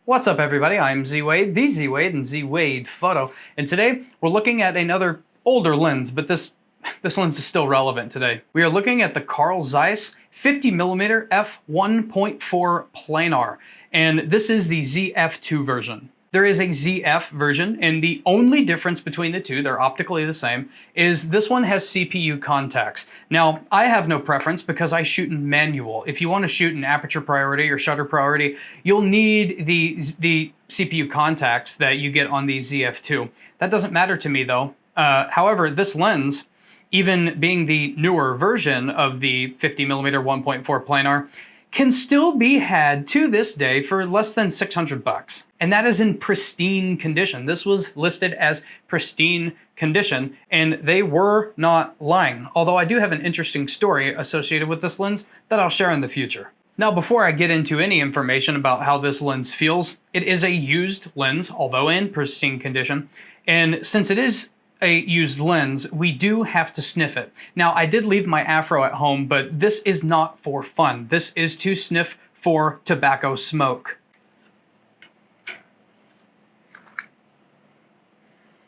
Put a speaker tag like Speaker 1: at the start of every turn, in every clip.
Speaker 1: What's up, everybody? I'm Z-Wade, the Z-Wade, and Z-Wade Photo, and today we're looking at another older lens, but this lens is still relevant today. We are looking at the Carl Zeiss 50mm f1.4 Planar, and this is the ZF2 version. There is a ZF version, and the only difference between the two, they're optically the same, is this one has CPU contacts. Now, I have no preference because I shoot in manual. If you want to shoot in aperture priority or shutter priority, you'll need the CPU contacts that you get on the ZF2. That doesn't matter to me though. However, this lens, even being the newer version of the 50mm 1.4 Planar, can still be had to this day for less than 600 bucks. And that is in pristine condition. This was listed as pristine condition, and they were not lying. Although I do have an interesting story associated with this lens that I'll share in the future. Now, before I get into any information about how this lens feels, it is a used lens, although in pristine condition. And since it is a used lens, we do have to sniff it. Now, I did leave my afro at home, but this is not for fun. This is to sniff for tobacco smoke.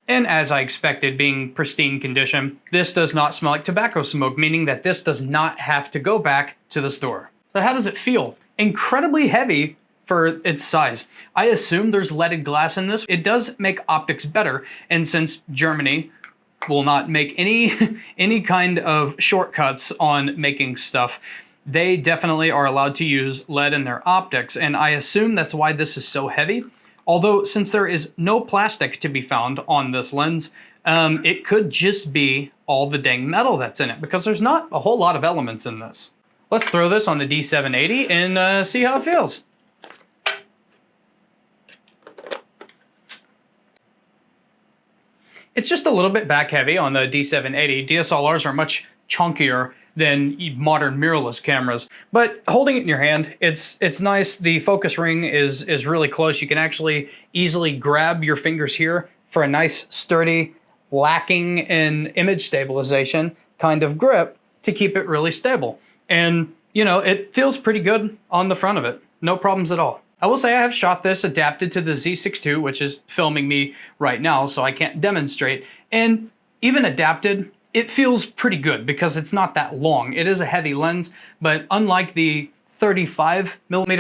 Speaker 1: And as I expected, being pristine condition, this does not smell like tobacco smoke, meaning that this does not have to go back to the store. So how does it feel? Incredibly heavy for its size. I assume there's leaded glass in this. It does make optics better, and since Germany will not make any kind of shortcuts on making stuff, they definitely are allowed to use lead in their optics, and I assume that's why this is so heavy. Although, since there is no plastic to be found on this lens, it could just be all the dang metal that's in it, because there's not a whole lot of elements in this. Let's throw this on the D780 and see how it feels. It's just a little bit back heavy on the D780. DSLRs are much chunkier than modern mirrorless cameras, but holding it in your hand, it's nice. The focus ring is really close. You can actually easily grab your fingers here for a nice sturdy, lacking in image stabilization kind of grip to keep it really stable. And you know, it feels pretty good on the front of it. No problems at all. I will say I have shot this adapted to the Z6 II, which is filming me right now, so I can't demonstrate. And even adapted, it feels pretty good because it's not that long. It is a heavy lens, but unlike the 35mm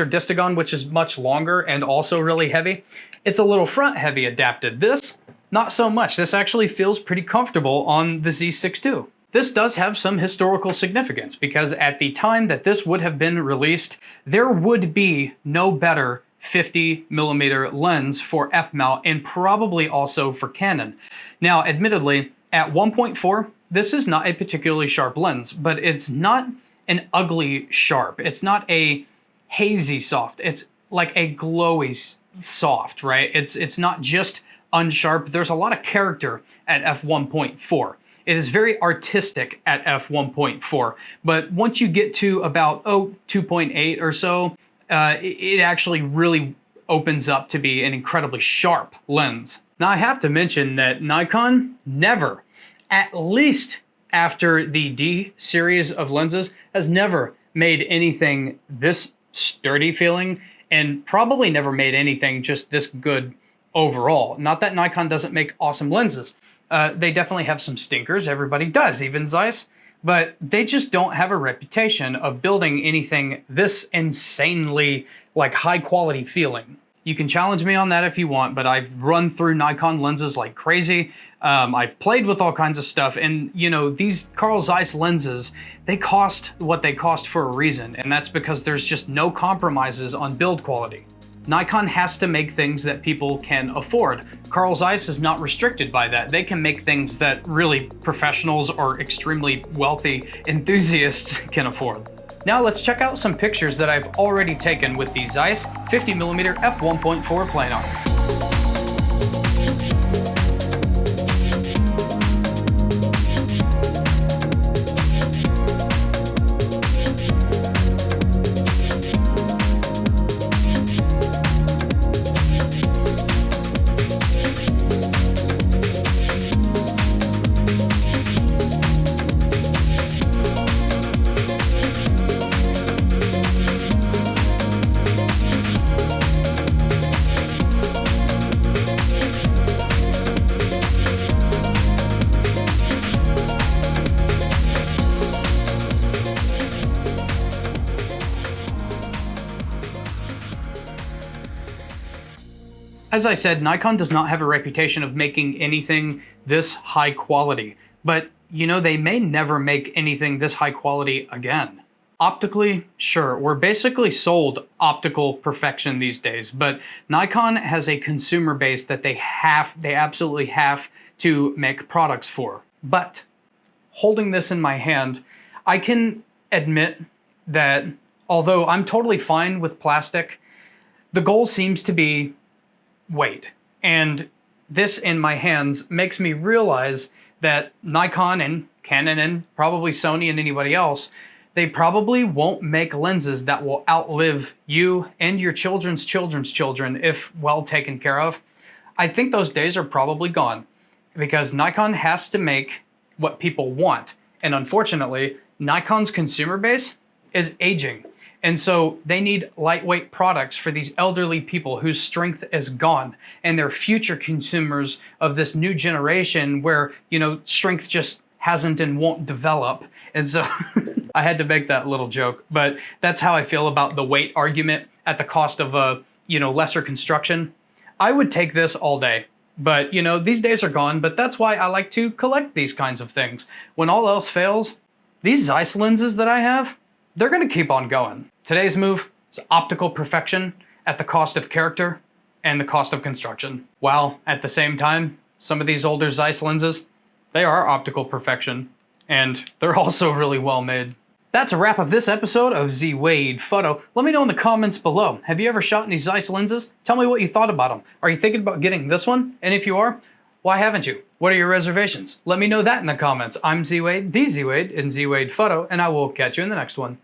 Speaker 1: Distagon, which is much longer and also really heavy, it's a little front heavy adapted. This, not so much. This actually feels pretty comfortable on the Z6 II. This does have some historical significance because at the time that this would have been released, there would be no better 50mm lens for f-mount and probably also for Canon. Now, admittedly, at 1.4, this is not a particularly sharp lens, but it's not an ugly sharp. It's not a hazy soft. It's like a glowy soft, right? It's not just unsharp. There's a lot of character at f1.4. It is very artistic at f1.4, but once you get to about 2.8 or so, it actually really opens up to be an incredibly sharp lens. Now, I have to mention that Nikon never, at least after the D series of lenses, has never made anything this sturdy feeling, and probably never made anything just this good overall. Not that Nikon doesn't make awesome lenses. They definitely have some stinkers, everybody does, even Zeiss, but they just don't have a reputation of building anything this insanely like high quality feeling. You can challenge me on that if you want, but I've run through Nikon lenses like crazy. I've played with all kinds of stuff, and you know, these Carl Zeiss lenses, they cost what they cost for a reason, and that's because there's just no compromises on build quality. Nikon has to make things that people can afford. Carl Zeiss is not restricted by that. They can make things that really professionals or extremely wealthy enthusiasts can afford. Now let's check out some pictures that I've already taken with the Zeiss 50mm f1.4 Planar. As I said, Nikon does not have a reputation of making anything this high quality, but you know, they may never make anything this high quality again. Optically, sure, we're basically sold optical perfection these days, but Nikon has a consumer base that they absolutely have to make products for. But holding this in my hand, I can admit that although I'm totally fine with plastic, the goal seems to be weight. And this in my hands makes me realize that Nikon and Canon and probably Sony and anybody else, they probably won't make lenses that will outlive you and your children's children's children if well taken care of. I think those days are probably gone because Nikon has to make what people want. And unfortunately, Nikon's consumer base is aging. And so they need lightweight products for these elderly people whose strength is gone and they're future consumers of this new generation where, you know, strength just hasn't and won't develop. And so I had to make that little joke, but that's how I feel about the weight argument at the cost of a, you know, lesser construction. I would take this all day, but you know, these days are gone, but that's why I like to collect these kinds of things. When all else fails, these Zeiss lenses that I have, they're gonna keep on going. Today's move is optical perfection at the cost of character and the cost of construction. While at the same time, some of these older Zeiss lenses, they are optical perfection and they're also really well made. That's a wrap of this episode of Z Wade Photo. Let me know in the comments below. Have you ever shot any Zeiss lenses? Tell me what you thought about them. Are you thinking about getting this one? And if you are, why haven't you? What are your reservations? Let me know that in the comments. I'm Z Wade, the Z Wade in Z Wade Photo, and I will catch you in the next one.